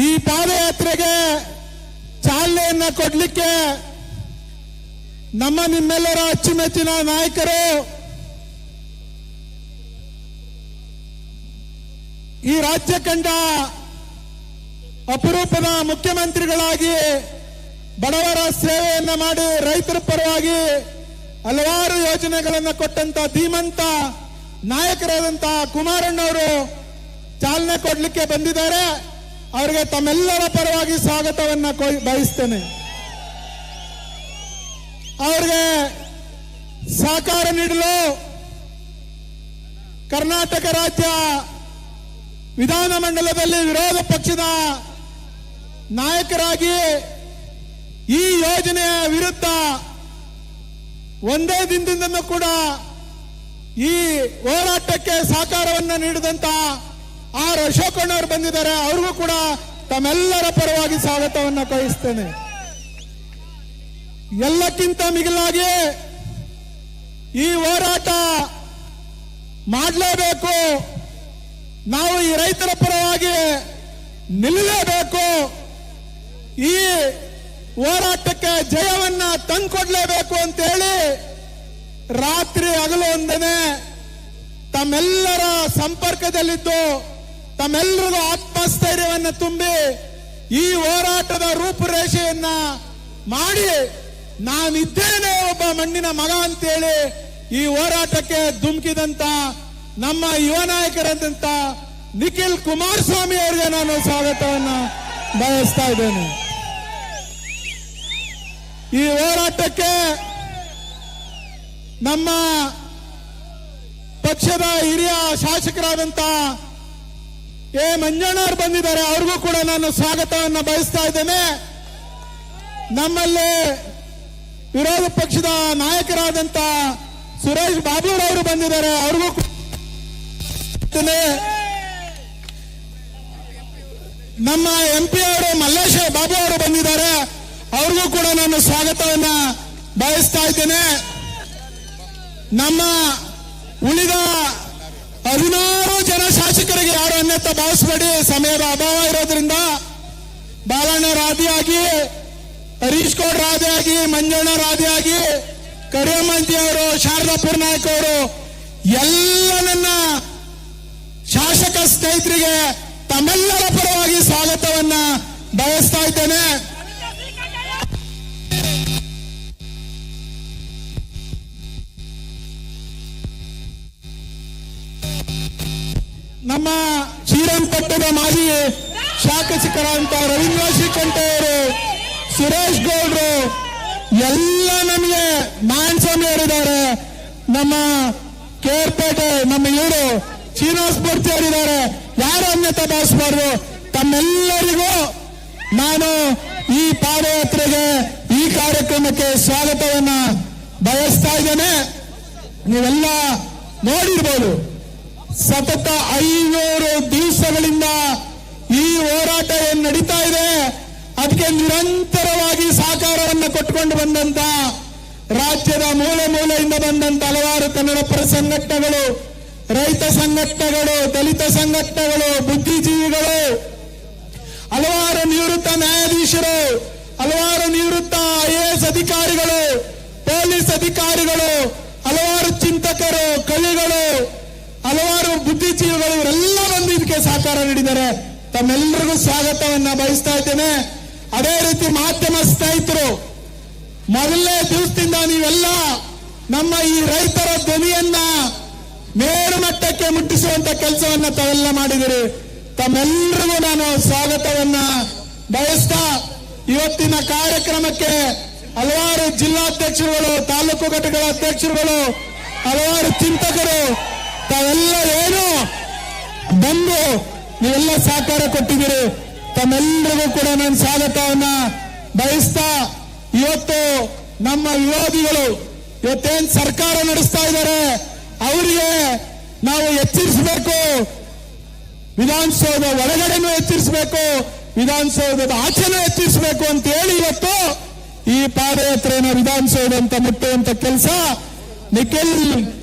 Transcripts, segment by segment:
ಈ ಪಾದಯಾತ್ರೆಗೆ ಚಾಲನೆಯನ್ನ ಕೊಡಲಿಕ್ಕೆ ನಮ್ಮ ನಿಮ್ಮೆಲ್ಲರ ಅಚ್ಚುಮೆಚ್ಚಿನ ನಾಯಕರು ಈ ರಾಜ್ಯ ಕಂಡ ಅಪರೂಪದ ಮುಖ್ಯಮಂತ್ರಿಗಳಾಗಿ ಬಡವರ ಸೇವೆಯನ್ನ ಮಾಡಿ ರೈತರ ಪರವಾಗಿ ಹಲವಾರು ಯೋಜನೆಗಳನ್ನು ಕೊಟ್ಟಂತ ಧೀಮಂತ ನಾಯಕರಾದಂತ ಕುಮಾರಣ್ಣವರು ಚಾಲನೆ ಕೊಡಲಿಕ್ಕೆ ಬಂದಿದ್ದಾರೆ. ಅವರಿಗೆ ತಮ್ಮೆಲ್ಲರ ಪರವಾಗಿ ಸ್ವಾಗತವನ್ನ ಬಯಸ್ತೇನೆ. ಅವರಿಗೆ ಸಹಕಾರ ನೀಡಲು ಕರ್ನಾಟಕ ರಾಜ್ಯ ವಿಧಾನಮಂಡಲದಲ್ಲಿ ವಿರೋಧ ಪಕ್ಷದ ನಾಯಕರಾಗಿ ಈ ಯೋಜನೆಯ ವಿರುದ್ಧ ಒಂದೇ ದಿನದಿಂದಲೂ ಕೂಡ ಈ ಹೋರಾಟಕ್ಕೆ ಸಹಕಾರವನ್ನು ನೀಡಿದಂತ ಆರ್ ಅಶೋಕಣ್ಣವರು ಬಂದಿದ್ದಾರೆ. ಅವ್ರಿಗೂ ಕೂಡ ತಮ್ಮೆಲ್ಲರ ಪರವಾಗಿ ಸ್ವಾಗತವನ್ನು ಬಯಸ್ತೇನೆ. ಎಲ್ಲಕ್ಕಿಂತ ಮಿಗಿಲಾಗಿ ಈ ಹೋರಾಟ ಮಾಡಲೇಬೇಕು, ನಾವು ಈ ರೈತರ ಪರವಾಗಿ ನಿಲ್ಲಲೇಬೇಕು, ಈ ಹೋರಾಟಕ್ಕೆ ಜಯವನ್ನ ತಂದುಕೊಡ್ಲೇಬೇಕು ಅಂತ ಹೇಳಿ ರಾತ್ರಿ ಹಗಲು ಒಂದನೆ ತಮ್ಮೆಲ್ಲರ ಸಂಪರ್ಕದಲ್ಲಿದ್ದು ತಮ್ಮೆಲ್ಲರಿಗೂ ಆತ್ಮಸ್ಥೈರ್ಯವನ್ನು ತುಂಬಿ ಈ ಹೋರಾಟದ ರೂಪುರೇಷೆಯನ್ನ ಮಾಡಿ ನಾನಿದ್ದೇನೆ ಒಬ್ಬ ಮಣ್ಣಿನ ಮಗ ಅಂತೇಳಿ ಈ ಹೋರಾಟಕ್ಕೆ ಧುಮುಕಿದಂತ ನಮ್ಮ ಯುವ ನಾಯಕರಾದಂತ ನಿಖಿಲ್ ಕುಮಾರಸ್ವಾಮಿ ಅವರಿಗೆ ನಾನು ಸ್ವಾಗತವನ್ನ ಬಯಸ್ತಾ ಇದ್ದೇನೆ. ಈ ಹೋರಾಟಕ್ಕೆ ನಮ್ಮ ಪಕ್ಷದ ಹಿರಿಯ ಶಾಸಕರಾದಂತ ಎ ಮಂಜಣ್ಣವರು ಬಂದಿದ್ದಾರೆ. ಅವ್ರಿಗೂ ಕೂಡ ನಾನು ಸ್ವಾಗತವನ್ನು ಬಯಸ್ತಾ ಇದ್ದೇನೆ. ನಮ್ಮಲ್ಲಿ ವಿರೋಧ ಪಕ್ಷದ ನಾಯಕರಾದಂತ ಸುರೇಶ್ ಬಾಬುರವರು ಬಂದಿದ್ದಾರೆ. ಅವ್ರಿಗೂ ನಮ್ಮ ಎಂಪಿ ಅವರು ಮಲ್ಲೇಶ ಬಾಬು ಅವರು ಬಂದಿದ್ದಾರೆ. ಅವ್ರಿಗೂ ಕೂಡ ನಾನು ಸ್ವಾಗತವನ್ನ ಬಯಸ್ತಾ ಇದ್ದೇನೆ. ನಮ್ಮ ಉಳಿದ 16 ಜನ ಶಾಸಕರಿಗೆ ಯಾರು ಅನ್ಯತಾ ಭಾವಿಸಬೇಡಿ, ಸಮಯದ ಅಭಾವ ಇರೋದ್ರಿಂದ ಬಾಲಣ್ಣ ರಾಧಿಯಾಗಿ, ಹರೀಶ್ ಗೌಡ್ ರಾಧಿಯಾಗಿ, ಮಂಜಣ್ಣ ರಾಧಿಯಾಗಿ, ಕರಿಯಮ್ಮಂತಿ ಅವರು, ಶಾರದಾಪುರ ನಾಯಕ್ ಅವರು ಎಲ್ಲ ನನ್ನ ಶಾಸಕ ಸ್ನೇಹಿತರಿಗೆ ತಮ್ಮೆಲ್ಲರ ಪರವಾಗಿ ಸ್ವಾಗತವನ್ನ ಬಯಸ್ತಾ ಇದ್ದೇನೆ. ನಮ್ಮ ಶ್ರೀರಂಗಪಟ್ಟಣದ ಮಾಜಿ ಶಾಸಕರಾದಂತ ರವೀಂದ್ರ ಶ್ರೀಕಂಠ ಅವರು, ಸುರೇಶ್ ಗೌಡ್ರು ಎಲ್ಲ ನಮಗೆ ಮಾನ್ಸ್ವಾಮಿ ಅವರಿದ್ದಾರೆ. ನಮ್ಮ ಕೇರ್ಪೇಟೆ ನಮ್ಮ ಇವರು ಶ್ರೀನಿವಾಸ ಮೂರ್ತಿ ಅವರಿದ್ದಾರೆ. ಯಾರು ಅನ್ಯತಾ ಭಾವಿಸಬಾರ್ದು. ತಮ್ಮೆಲ್ಲರಿಗೂ ನಾನು ಈ ಪಾದಯಾತ್ರೆಗೆ, ಈ ಕಾರ್ಯಕ್ರಮಕ್ಕೆ ಸ್ವಾಗತವನ್ನ ಬಯಸ್ತಾ ಇದ್ದೇನೆ. ನೀವೆಲ್ಲ ನೋಡಿರ್ಬೋದು, ಸತತ 500 ದಿವಸಗಳಿಂದ ಈ ಹೋರಾಟ ಏನು ನಡೀತಾ ಇದೆ, ಅದಕ್ಕೆ ನಿರಂತರವಾಗಿ ಸಹಕಾರವನ್ನು ಕೊಟ್ಟುಕೊಂಡು ಬಂದಂತ ರಾಜ್ಯದ ಮೂಲೆ ಮೂಲೆಯಿಂದ ಬಂದಂತ ಹಲವಾರು ಕನ್ನಡ ಪರ ಸಂಘಟನೆಗಳು, ರೈತ ಸಂಘಟನೆಗಳು, ದಲಿತ ಸಂಘಟನೆಗಳು, ಬುದ್ಧಿಜೀವಿಗಳು, ಹಲವಾರು ನಿವೃತ್ತ ನ್ಯಾಯಾಧೀಶರು, ಹಲವಾರು ನಿವೃತ್ತ IAS ಅಧಿಕಾರಿಗಳು, ಪೊಲೀಸ್ ಅಧಿಕಾರಿಗಳು, ಹಲವಾರು ಚಿಂತಕರು, ಕವಿಗಳು, ಹಲವಾರು ಬುದ್ಧಿಜೀವಿಗಳು ಇವರೆಲ್ಲ ಬಂದು ಇದಕ್ಕೆ ಸಹಕಾರ ನೀಡಿದ್ದಾರೆ. ತಮ್ಮೆಲ್ಲರಿಗೂ ಸ್ವಾಗತವನ್ನ ಬಯಸ್ತಾ ಇದ್ದೇನೆ. ಅದೇ ರೀತಿ ಮಾಧ್ಯಮ ಸ್ನೇಹಿತರು, ಮೊದಲನೇ ದಿವಸದಿಂದ ನೀವೆಲ್ಲ ನಮ್ಮ ಈ ರೈತರ ಧ್ವನಿಯನ್ನ ಮೇರುಮಟ್ಟಕ್ಕೆ ಮುಟ್ಟಿಸುವಂತ ಕೆಲಸವನ್ನ ತಾವೆಲ್ಲ ಮಾಡಿದಿರಿ. ತಮ್ಮೆಲ್ಲರಿಗೂ ನಾನು ಸ್ವಾಗತವನ್ನ ಬಯಸ್ತಾ ಇವತ್ತಿನ ಕಾರ್ಯಕ್ರಮಕ್ಕೆ ಹಲವಾರು ಜಿಲ್ಲಾಧ್ಯಕ್ಷರುಗಳು, ತಾಲೂಕು ಘಟಕಗಳ ಅಧ್ಯಕ್ಷರುಗಳು, ಹಲವಾರು ಚಿಂತಕರು ತಾವೆಲ್ಲ ಏನು ಬಂದು ನೀವೆಲ್ಲ ಸಹಕಾರ ಕೊಟ್ಟಿದ್ದೀರಿ. ತಮ್ಮೆಲ್ಲರಿಗೂ ಕೂಡ ನಾನು ಸ್ವಾಗತವನ್ನ ಬಯಸ್ತಾ, ಇವತ್ತು ನಮ್ಮ ವಿರೋಧಿಗಳು ಇವತ್ತೇನ್ ಸರ್ಕಾರ ನಡೆಸ್ತಾ ಇದ್ದಾರೆ ಅವರಿಗೆ ನಾವು ಎಚ್ಚರಿಸಬೇಕು. ವಿಧಾನಸೌಧ ಒಳಗಡೆನೂ ಎಚ್ಚರಿಸಬೇಕು, ವಿಧಾನಸೌಧದ ಆಚೆನೂ ಎಚ್ಚರಿಸಬೇಕು ಅಂತ ಹೇಳಿ ಇವತ್ತು ಈ ಪಾದಯಾತ್ರೆಯನ್ನು ವಿಧಾನಸೌಧ ಅಂತ ಮುಟ್ಟುವಂತ ಕೆಲಸ ನಿಖಿಲ್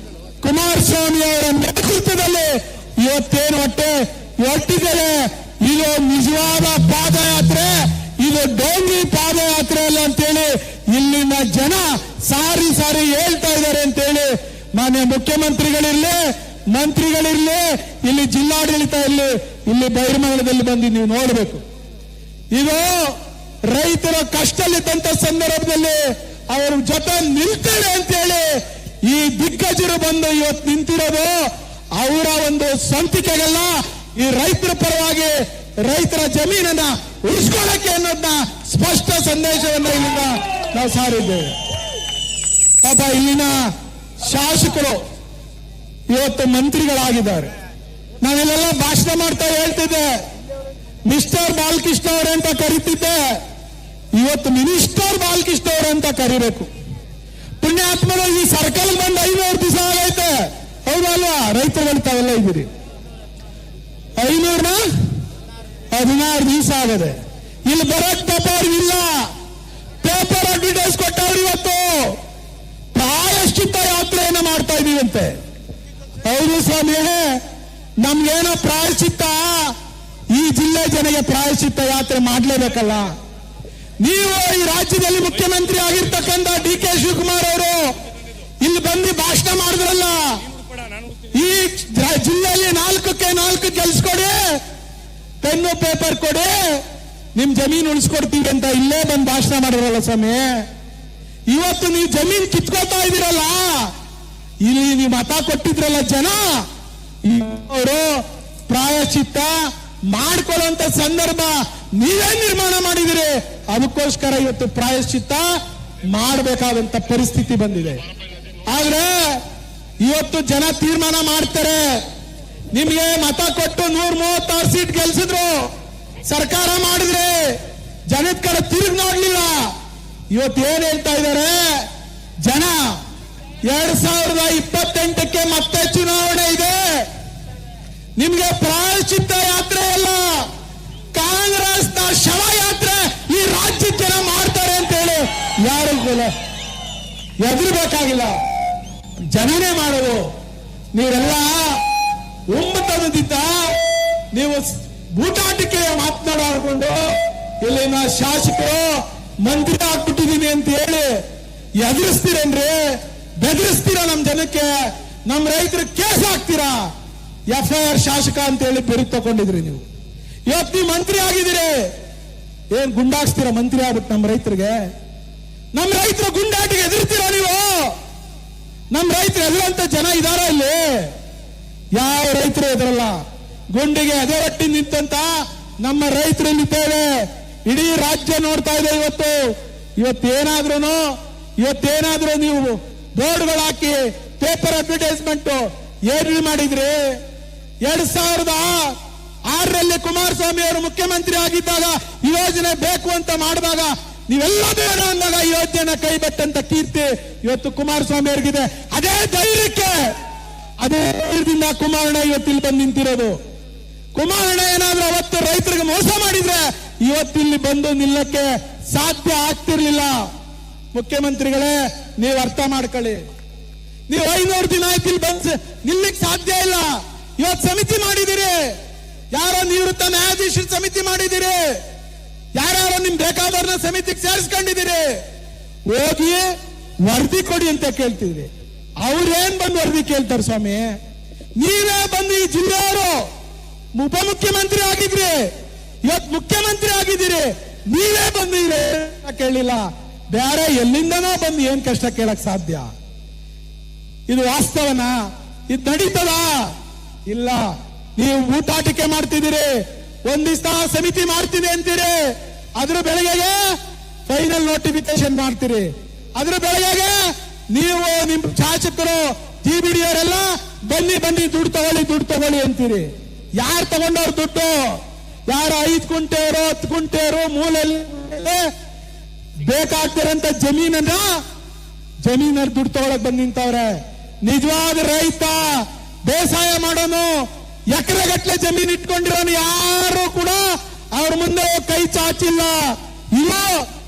ಕುಮಾರಸ್ವಾಮಿ ಅವರ ನೇತೃತ್ವದಲ್ಲಿ ಇವತ್ತೇನು ಹೊರಟಿದ್ದಾರೆ. ಇದು ನಿಜವಾದ ಪಾದ ಮಾನ್ಯ ಮುಖ್ಯಮಂತ್ರಿಗಳಿರ್ಲಿ, ಮಂತ್ರಿಗಳಿರ್ಲಿ, ಇಲ್ಲಿ ಜಿಲ್ಲಾಡಳಿತ ಇಲ್ಲಿ ಬೈರಮಂಗಲದಲ್ಲಿ ಬಂದು ನೀವು ನೋಡಬೇಕು. ಇದು ರೈತರ ಕಷ್ಟದಲ್ಲಿದ್ದಂತ ಸಂದರ್ಭದಲ್ಲಿ ಅವರ ಜೊತೆ ನಿಲ್ತಾರೆ ಅಂತೇಳಿ ಈ ದಿಗ್ಗಜರು ಬಂದು ಇವತ್ತು ನಿಂತಿರೋದು ಅವರ ಒಂದು ಸ್ವಂತಿಕೆಗಲ್ಲ, ಈ ರೈತರ ಪರವಾಗಿ ರೈತರ ಜಮೀನನ್ನ ಉಳಿಸ್ಕೊಳ್ಳಕ್ಕೆ ಅನ್ನೋದನ್ನ ಸ್ಪಷ್ಟ ಸಂದೇಶವನ್ನ ಇಲ್ಲಿಂದ ನಾವು ಸಾರಿದ್ದೇವೆ. ಪಾಪ ಇಲ್ಲಿನ ಶಾಸಕರು ಇವತ್ತು ಮಂತ್ರಿಗಳಾಗಿದ್ದಾರೆ. ನಾವೆಲ್ಲ ಭಾಷಣ ಮಾಡ್ತಾ ಹೇಳ್ತಿದ್ದೆ, ಮಿಸ್ಟರ್ ಬಾಲಕೃಷ್ಣ ಅವರೇ ಅಂತ ಕರೀತಿದ್ದೆ, ಇವತ್ತು ಮಿನಿಸ್ಟರ್ ಬಾಲಕೃಷ್ಣ ಅವರೇ ಅಂತ ಕರಿಬೇಕು. ಪುಣ್ಯಾತ್ಮರು ಈ ಸರ್ಕಲ್ ಬಂದು 500 ದಿವಸ ಆಗೈತೆ, ಹೌದಲ್ವಾ? ರೈತರುಗಳು ತಾವೆಲ್ಲ ಇದ್ದೀರಿ. 516 ದಿವಸ ಆಗದೆ ಇಲ್ಲಿ ಬರಕ್ ಪೇಪರ್ ಇಲ್ಲ. ಪೇಪರ್ ಅಡ್ವರ್ಟೈಸ್ ಕೊಟ್ಟವ್ರು ಇವತ್ತು ಪ್ರಾಯಶ್ಚಿತ್ತ ಯಾತ್ರೆಯನ್ನ ಮಾಡ್ತಾ ಇದೀವಂತೆ. ಹೌದು ಸ್ವಾಮಿ, ನಮ್ಗೇನೋ ಪ್ರಾಯಶ್ಚಿತ್ತ, ಈ ಜಿಲ್ಲೆ ಜನಗೆ ಪ್ರಾಯಶ್ಚಿತ್ತ ಯಾತ್ರೆ ಮಾಡ್ಲೇಬೇಕಲ್ಲ. ನೀವು ಈ ರಾಜ್ಯದಲ್ಲಿ ಮುಖ್ಯಮಂತ್ರಿ ಆಗಿರ್ತಕ್ಕಂಥ ಡಿ.ಕೆ. ಶಿವಕುಮಾರ್ ಅವರು ಇಲ್ಲಿ ಬಂದು ಭಾಷಣ ಮಾಡಿದ್ರಲ್ಲ, ಈ ಜಿಲ್ಲೆಯಲ್ಲಿ 4ಕ್ಕೆ 4 ಕೆಲಸ ಕೊಡಿ, ಪೆನ್ನು ಪೇಪರ್ ಕೊಡಿ, ನಿಮ್ ಜಮೀನು ಉಳಿಸ್ಕೊಡ್ತೀವಿ ಅಂತ ಇಲ್ಲೇ ಬಂದು ಭಾಷಣ ಮಾಡಿದ್ರಲ್ಲ ಸ್ವಾಮಿ. ಇವತ್ತು ನೀವು ಜಮೀನು ಕಿತ್ಕೊಳ್ತಾ ಇದ್ದೀರಲ್ಲ, ಇಲ್ಲಿ ನೀವು ಮತ ಕೊಟ್ಟಿದ್ರಲ್ಲ ಜನ, ಅವರು ಪ್ರಾಯಶ್ಚಿತ್ತ ಮಾಡ್ಕೊಳ್ಳುವಂತ ಸಂದರ್ಭ ನೀವೇ ನಿರ್ಮಾಣ ಮಾಡಿದಿರಿ. ಅದಕ್ಕೋಸ್ಕರ ಇವತ್ತು ಪ್ರಾಯಶ್ಚಿತ್ತ ಮಾಡಬೇಕಾದಂತ ಪರಿಸ್ಥಿತಿ ಬಂದಿದೆ. ಆದ್ರೆ ಇವತ್ತು ಜನ ತೀರ್ಮಾನ ಮಾಡ್ತಾರೆ. ನಿಮ್ಗೆ ಮತ ಕೊಟ್ಟು 136 ಸೀಟ್ ಗೆಲ್ಸಿದ್ರು, ಸರ್ಕಾರ ಮಾಡಿದ್ರೆ ಜನದ ಕಡೆ ತಿರುಗಿ ನೋಡ್ಲಿಲ್ಲ. ಇವತ್ತು ಏನ್ ಹೇಳ್ತಾ ಇದ್ದಾರೆ ಜನ, 2028ಕ್ಕೆ ಮತ್ತೆ ಚುನಾವಣೆ ಇದೆ, ನಿಮ್ಗೆ ಪ್ರಾಯಶ್ಚಿತ್ತ ಯಾತ್ರೆ ಅಲ್ಲ, ಕಾಂಗ್ರೆಸ್ನ ಶವಯಾತ್ರೆ ಈ ರಾಜ್ಯದ ಜನ ಮಾಡ್ತಾರೆ ಅಂತ ಹೇಳಿ ಯಾರು ಎದುರಬೇಕಾಗಿಲ್ಲ, ಜನನೇ ಮಾಡೋದು. ನೀವೆಲ್ಲ ಒಮ್ಮತದಿಂದ ನೀವು ಬೂಟಾಟಿಕೆ ಮಾತನಾಡಿಕೊಂಡು ಇಲ್ಲಿನ ಶಾಸಕರು ಮಂತ್ರಿ ಆಗ್ಬಿಟ್ಟಿದೀನಿ ಅಂತ ಹೇಳಿ ಎದುರಿಸ್ತೀರೇನ್ರಿ? ಬೆದರಿಸ್ತೀರಾ ನಮ್ ಜನಕ್ಕೆ? ನಮ್ ರೈತರ ಕೇಸ್ ಹಾಕ್ತೀರಾ? FIR ಶಾಸಕ ಅಂತ ಹೇಳಿ ಬಿರುದು ತಗೊಂಡಿದ್ರಿ ನೀವು. ಇವತ್ತು ನೀವು ಮಂತ್ರಿ ಆಗಿದ್ದೀರಿ, ಏನ್ ಗುಂಡಾಕ್ಸ್ತೀರಾ ಮಂತ್ರಿ ಆಗ್ಬಿಟ್ಟು ನಮ್ಮ ರೈತರಿಗೆ? ನಮ್ಮ ರೈತರ ಗುಂಡಾಟಿಗೆ ಎದುರ್ತೀರಾ ನೀವು? ನಮ್ಮ ರೈತರು ಎದುರಂತ ಜನ ಇದಾರ ಇಲ್ಲಿ? ಯಾವ ರೈತರು ಎದುರಲ್ಲ. ಗುಂಡಿಗೆ ಎದೆ ಒಟ್ಟಿ ನಿಂತಂತ ನಮ್ಮ ರೈತರು ಇಲ್ಲಿದ್ದೇವೆ. ಇಡೀ ರಾಜ್ಯ ನೋಡ್ತಾ ಇದೆ. ಇವತ್ತೇನಾದ್ರೂ ನೀವು ಬೋರ್ಡ್ಗಳು ಹಾಕಿ ಪೇಪರ್ ಅಡ್ವರ್ಟೈಸ್ಮೆಂಟ್ ಏನ್ ಮಾಡಿದ್ರಿ? 2006ರಲ್ಲಿ ಕುಮಾರಸ್ವಾಮಿ ಅವರು ಮುಖ್ಯಮಂತ್ರಿ ಆಗಿದ್ದಾಗ ಈ ಯೋಜನೆ ಬೇಕು ಅಂತ ಮಾಡಿದಾಗ ನೀವೆಲ್ಲ ಬೇಡ ಅಂದಾಗ ಈ ಯೋಜನೆ ಕೈ ಬಿಟ್ಟಂತ ಕೀರ್ತಿ ಇವತ್ತು ಕುಮಾರಸ್ವಾಮಿ ಅವರಿಗಿದೆ. ಅದೇ ಧೈರ್ಯದಿಂದ ಕುಮಾರಣ್ಣ ಇವತ್ತು ಇಲ್ಲಿ ಬಂದು ನಿಂತಿರೋದು. ಕುಮಾರಣ್ಣ ಏನಾದ್ರೂ ಅವತ್ತು ರೈತರಿಗೆ ಮೋಸ ಮಾಡಿದ್ರೆ ಇವತ್ತಿಲ್ಲಿ ಬಂದು ನಿಲ್ಲಕ್ಕೆ ಸಾಧ್ಯ ಆಗ್ತಿರ್ಲಿಲ್ಲ. ಮುಖ್ಯಮಂತ್ರಿಗಳೇ, ನೀವು ಅರ್ಥ ಮಾಡ್ಕೊಳ್ಳಿ. ನೀವು 500 ದಿನ ಆಯ್ತು ಇಲ್ಲಿ ಬಂದು ನಿಲ್ಲಕ್ಕೆ ಸಾಧ್ಯ ಇಲ್ಲ. ಇವತ್ತು ಸಮಿತಿ ಮಾಡಿದಿರಿ, ಯಾರೋ ನಿವೃತ್ತ ನ್ಯಾಯಾಧೀಶರ ಸಮಿತಿ ಮಾಡಿದಿರಿ, ಯಾರ್ಯಾರೋ ನಿಮ್ ಬೇಕಾದವ್ರನ್ನ ಸಮಿತಿಗೆ ಸೇರಿಸ್ಕೊಂಡಿದ್ದೀರಿ. ಹೋಗಿ ವರದಿ ಕೊಡಿ ಅಂತ ಕೇಳ್ತಿದ್ರಿ. ಅವ್ರೇನ್ ಬಂದು ವರದಿ ಕೇಳ್ತಾರೆ ಸ್ವಾಮಿ? ನೀವೇ ಬಂದು ಈ ಜಿಲ್ಲೆಯವರು ಉಪಮುಖ್ಯಮಂತ್ರಿ ಆಗಿದ್ರಿ, ಇವತ್ತು ಮುಖ್ಯಮಂತ್ರಿ ಆಗಿದ್ದೀರಿ, ನೀವೇ ಬಂದು ಕೇಳಿಲ್ಲ. ಬೇರೆ ಎಲ್ಲಿಂದನೋ ಬಂದು ಏನ್ ಕಷ್ಟ ಕೇಳಕ್ ಸಾಧ್ಯ? ಇದು ವಾಸ್ತವನ? ಇದು ನಡೀತದ? ಇಲ್ಲ. ನೀವು ಊಟಾಟಿಕೆ ಮಾಡ್ತಿದ್ದೀರಿ. ಒಂದ್ ದಿವಸ ಸಮಿತಿ ಮಾಡ್ತೀವಿ ಅಂತೀರಿ, ಅದ್ರ ಬೆಳಗ್ಗೆಗೆ ಫೈನಲ್ ನೋಟಿಫಿಕೇಶನ್ ಮಾಡ್ತೀರಿ. ಅದ್ರ ಬೆಳಗ್ಗೆಗೆ ನೀವು ನಿಮ್ ಶಾಸಕರು TBD ಅವರೆಲ್ಲ ಬನ್ನಿ ದುಡ್ಡು ತಗೊಳ್ಳಿ ಅಂತೀರಿ. ಯಾರು ತಗೊಂಡವ್ರು ದುಡ್ಡು? ಯಾರು 5 ಕುಂಟೆಯವರು 10 ಕುಂಟೆಯವರು ಮೂಲೆಯಲ್ಲಿ ಬೇಕಾಗ್ತಿರಂತ ಜಮೀನಲ್ಲಿ ದುಡ್ಡು ತಗೊಳಕ್ ಬಂದ್ ನಿಂತವ್ರೆ. ನಿಜವಾದ ರೈತ ಬೇಸಾಯ ಮಾಡೋನು ಎಕರೆಗಟ್ಟಲೆ ಜಮೀನು ಇಟ್ಕೊಂಡಿರೋನು ಯಾರು ಕೂಡ ಅವ್ರ ಮುಂದೆ ಕೈ ಚಾಚಿಲ್ಲ.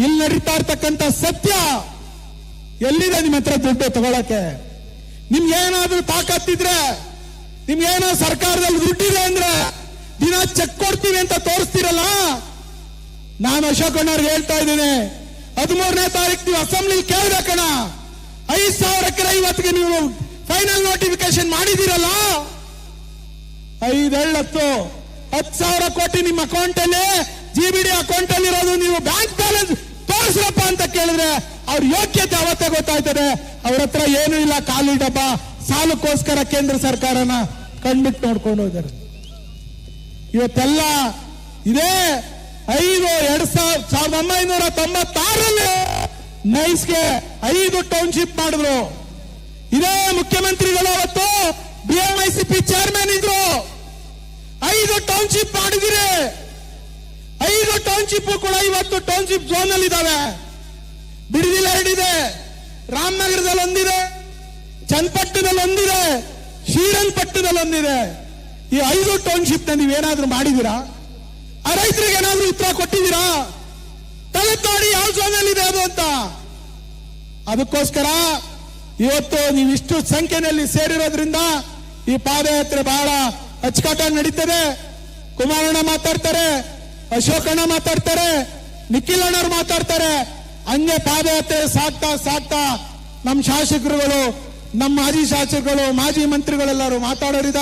ಇಲ್ಲಿ ನಡೀತಾ ಇರ್ತಕ್ಕಂಥ ಸತ್ಯ. ಎಲ್ಲಿದೆ ನಿಮ್ಮ ಹತ್ರ ದುಡ್ಡು ತಗೊಳಕ್ಕೆ? ನಿಮ್ಗೇನಾದ್ರೂ ತಾಕತ್ತಿದ್ರೆ, ನಿಮ್ಗೇನಾದ್ರು ಸರ್ಕಾರದಲ್ಲಿ ದುಡ್ಡಿದೆ ಅಂದ್ರೆ ದಿನ ಚೆಕ್ ಕೊಡ್ತೀವಿ ಅಂತ ತೋರಿಸ್ತೀರಲ್ಲ. ನಾನು ಅಶೋಕಣ್ಣವ್ರಿಗೆ ಹೇಳ್ತಾ ಇದ್ದೀನಿ, 13ನೇ ತಾರೀಕು ನೀವು ಅಸೆಂಬ್ಲಿ ಕೇಳ್ಬೇಕಣ್ಣ. 5,000 ಎಕರೆ ಇವತ್ತಿಗೆ ನೀವು ಫೈನಲ್ ನೋಟಿಫಿಕೇಶನ್ ಮಾಡಿದಿರಲ್ಲ. 10,000 ಕೋಟಿ ನಿಮ್ಮ ಅಕೌಂಟ್ ಅಲ್ಲಿ, GBD ಅಕೌಂಟ್ ಅಲ್ಲಿ ಇರೋದು. ನೀವು ಬ್ಯಾಂಕ್ ಬ್ಯಾಲೆನ್ಸ್ ತೋರಿಸ್ರಪ್ಪ ಅಂತ ಕೇಳಿದ್ರೆ ಅವ್ರ ಯೋಗ್ಯತೆ ಅವತ್ತೇ ಗೊತ್ತಾಯ್ತದೆ. ಅವ್ರ ಹತ್ರ ಏನು ಇಲ್ಲ, ಖಾಲಿ ಡಬ್ಬ. ಸಾಲಕ್ಕೋಸ್ಕರ ಕೇಂದ್ರ ಸರ್ಕಾರನ ಕಣ್ಬಿಟ್ಟು ನೋಡ್ಕೊಂಡು ಹೋಗಿದ್ದಾರೆ. ಇವತ್ತೆಲ್ಲ ಇದೇ 1996ರಲ್ಲಿ ನೈಸ್ಗೆ 5 ಟೌನ್ಶಿಪ್ ಮಾಡಿದ್ರು. ಇದೇ ಮುಖ್ಯಮಂತ್ರಿಗಳು ಅವತ್ತು BMICP ಚೇರ್ಮನ್ ಇದ್ರು. 5 ಟೌನ್ಶಿಪ್ ಮಾಡಿದಿರಿ. 5 ಟೌನ್ಶಿಪ್ ಕೂಡ ಇವತ್ತು ಟೌನ್ಶಿಪ್ ಝೋನ್ ಅಲ್ಲಿ ಇದಾವೆ. ಬಿಡದಿಲ್ಲ 2 ಇದೆ, ರಾಮನಗರದಲ್ಲಿ ಒಂದಿದೆ, ಚನ್ನಪಟ್ಟಣದಲ್ಲಿ ಒಂದಿದೆ, ಶ್ರೀರಂಗಪಟ್ಟಣದಲ್ಲಿ ಒಂದಿದೆ. ಈ 5 ಟೌನ್ಶಿಪ್ ನ ನೀವೇನಾದ್ರೂ ಮಾಡಿದೀರಾ? ಆ ರೈತರಿಗೆ ಏನಾದ್ರೂ ಉತ್ತರ ಕೊಟ್ಟಿದ್ದೀರಾ? ತಲೆತಾಡಿ ಯಾವ ಝೋನಲ್ಲಿ ಇದೆ ಅದು ಅಂತ. ಅದಕ್ಕೋಸ್ಕರ ಇವತ್ತು ನೀವಿಷ್ಟು ಸಂಖ್ಯೆಯಲ್ಲಿ ಸೇರಿರೋದ್ರಿಂದ ಈ ಪಾದಯಾತ್ರೆ ಬಹಳ ಅಚ್ಚುಕಟ್ಟಾಗಿ ನಡೀತದೆ. ಕುಮಾರಣ್ಣ ಮಾತಾಡ್ತಾರೆ, ಅಶೋಕಣ್ಣ ಮಾತಾಡ್ತಾರೆ, ನಿಖಿಲ್ ಅಣ್ಣವ್ರು ಮಾತಾಡ್ತಾರೆ. ಹಂಗೆ ಪಾದಯಾತ್ರೆ ಸಾಕ್ತಾ ಸಾಕ್ತಾ ನಮ್ಮ ಶಾಸಕರುಗಳು, ನಮ್ಮ ಮಾಜಿ ಶಾಸಕರು, ಮಾಜಿ ಮಂತ್ರಿಗಳೆಲ್ಲರೂ ಮಾತಾಡೋರಿದ್ದಾರೆ.